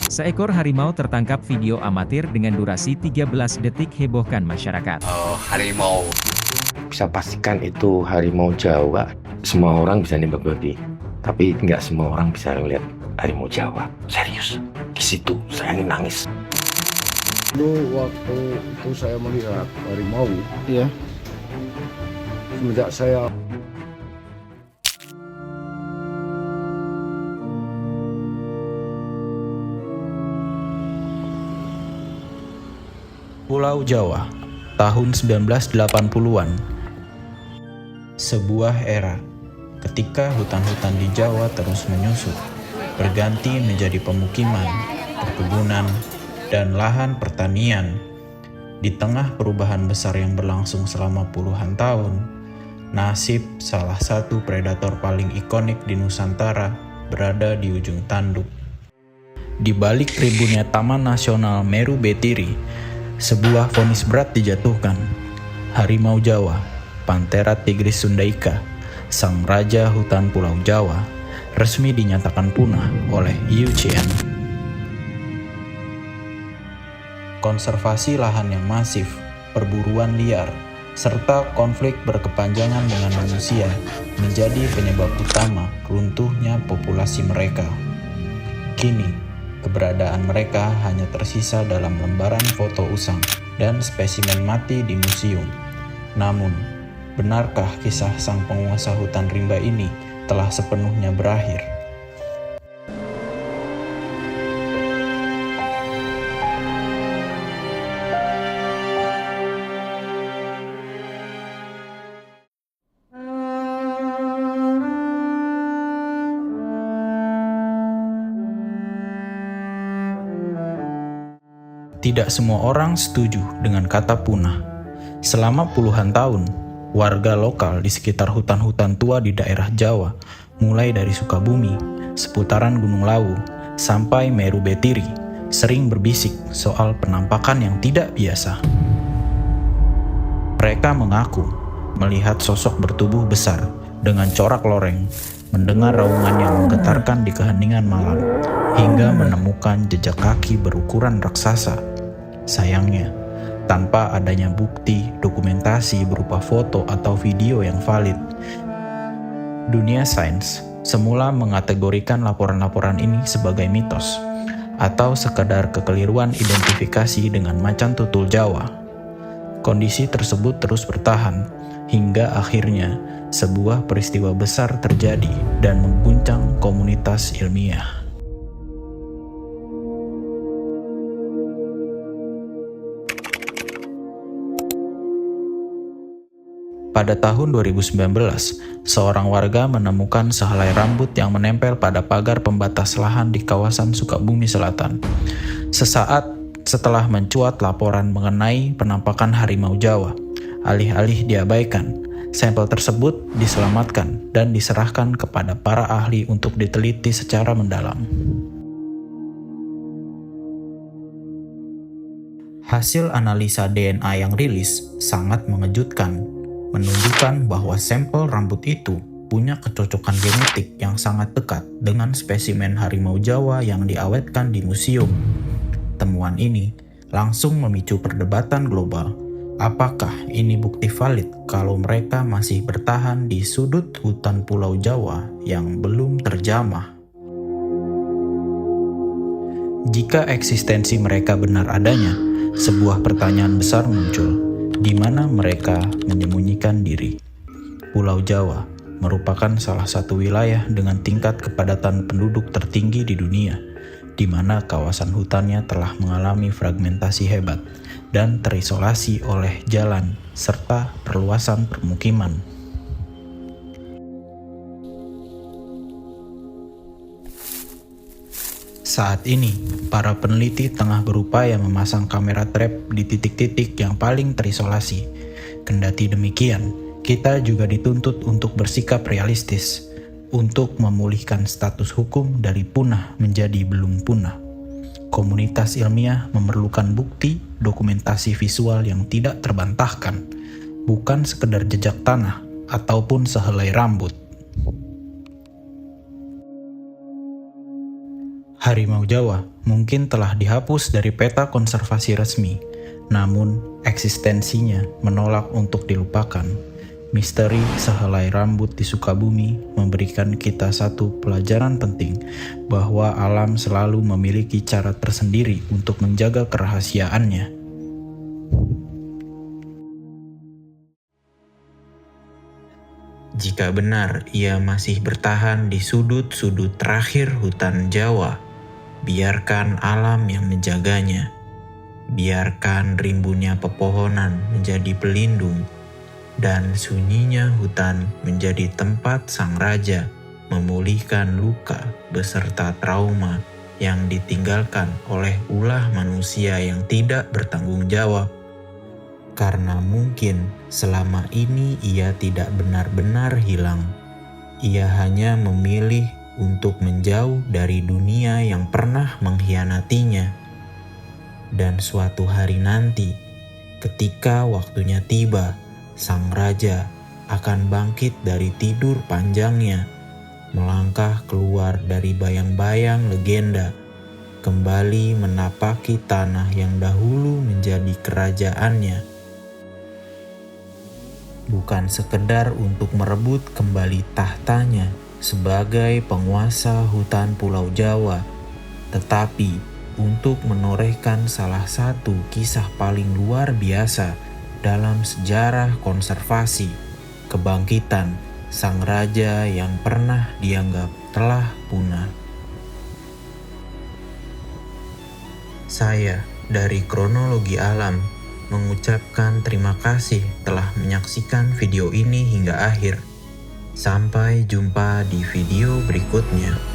Seekor harimau tertangkap video amatir dengan durasi 13 detik hebohkan masyarakat. Harimau. Bisa pastikan itu harimau Jawa. Semua orang bisa nembak babi, tapi nggak semua orang bisa melihat harimau Jawa. Serius, di situ saya nangis. Dulu waktu itu saya melihat harimau, Iya. semenjak saya Pulau Jawa, tahun 1980-an. Sebuah era ketika hutan-hutan di Jawa terus menyusut, berganti menjadi pemukiman, perkebunan, dan lahan pertanian. Di tengah perubahan besar yang berlangsung selama puluhan tahun, nasib salah satu predator paling ikonik di Nusantara berada di ujung tanduk. Di balik rimbunnya Taman Nasional Meru Betiri, sebuah vonis berat dijatuhkan. Harimau Jawa, Panthera tigris sundaika, sang raja hutan Pulau Jawa, resmi dinyatakan punah oleh IUCN. Konservasi lahan yang masif, perburuan liar, serta konflik berkepanjangan dengan manusia menjadi penyebab utama runtuhnya populasi mereka. Kini, keberadaan mereka hanya tersisa dalam lembaran foto usang dan spesimen mati di museum. Namun, benarkah kisah sang penguasa hutan rimba ini telah sepenuhnya berakhir? Tidak semua orang setuju dengan kata punah. Selama puluhan tahun, warga lokal di sekitar hutan-hutan tua di daerah Jawa, mulai dari Sukabumi, seputaran Gunung Lawu, sampai Meru Betiri, sering berbisik soal penampakan yang tidak biasa. Mereka mengaku melihat sosok bertubuh besar dengan corak loreng, mendengar raungan yang menggetarkan di keheningan malam, hingga menemukan jejak kaki berukuran raksasa. Sayangnya, tanpa adanya bukti dokumentasi berupa foto atau video yang valid. Dunia sains semula mengategorikan laporan-laporan ini sebagai mitos atau sekadar kekeliruan identifikasi dengan macan tutul Jawa. Kondisi tersebut terus bertahan hingga akhirnya sebuah peristiwa besar terjadi dan mengguncang komunitas ilmiah. Pada tahun 2019, seorang warga menemukan sehelai rambut yang menempel pada pagar pembatas lahan di kawasan Sukabumi Selatan. Sesaat setelah mencuat laporan mengenai penampakan harimau Jawa, alih-alih diabaikan, sampel tersebut diselamatkan dan diserahkan kepada para ahli untuk diteliti secara mendalam. Hasil analisa DNA yang rilis sangat mengejutkan, menunjukkan bahwa sampel rambut itu punya kecocokan genetik yang sangat dekat dengan spesimen harimau Jawa yang diawetkan di museum. Temuan ini langsung memicu perdebatan global. Apakah ini bukti valid kalau mereka masih bertahan di sudut hutan Pulau Jawa yang belum terjamah? Jika eksistensi mereka benar adanya, sebuah pertanyaan besar muncul. Di mana mereka menyembunyikan diri? Pulau Jawa merupakan salah satu wilayah dengan tingkat kepadatan penduduk tertinggi di dunia, di mana kawasan hutannya telah mengalami fragmentasi hebat dan terisolasi oleh jalan serta perluasan permukiman. Saat ini, para peneliti tengah berupaya memasang kamera trap di titik-titik yang paling terisolasi. Kendati demikian, kita juga dituntut untuk bersikap realistis, untuk memulihkan status hukum dari punah menjadi belum punah. Komunitas ilmiah memerlukan bukti dokumentasi visual yang tidak terbantahkan, bukan sekedar jejak tanah ataupun sehelai rambut. Harimau Jawa mungkin telah dihapus dari peta konservasi resmi, namun eksistensinya menolak untuk dilupakan. Misteri sehelai rambut di Sukabumi memberikan kita satu pelajaran penting, bahwa alam selalu memiliki cara tersendiri untuk menjaga kerahasiaannya. Jika benar ia masih bertahan di sudut-sudut terakhir hutan Jawa, biarkan alam yang menjaganya. Biarkan rimbunnya pepohonan menjadi pelindung, dan sunyinya hutan menjadi tempat sang raja memulihkan luka beserta trauma yang ditinggalkan oleh ulah manusia yang tidak bertanggung jawab. Karena mungkin selama ini ia tidak benar-benar hilang. Ia hanya memilih untuk menjauh dari dunia yang pernah mengkhianatinya. Dan suatu hari nanti, ketika waktunya tiba, sang raja akan bangkit dari tidur panjangnya, melangkah keluar dari bayang-bayang legenda, kembali menapaki tanah yang dahulu menjadi kerajaannya. Bukan sekedar untuk merebut kembali tahtanya sebagai penguasa hutan Pulau Jawa, tetapi untuk menorehkan salah satu kisah paling luar biasa dalam sejarah konservasi, kebangkitan sang raja yang pernah dianggap telah punah. Saya dari Kronologi Alam mengucapkan terima kasih telah menyaksikan video ini hingga akhir. Sampai jumpa di video berikutnya.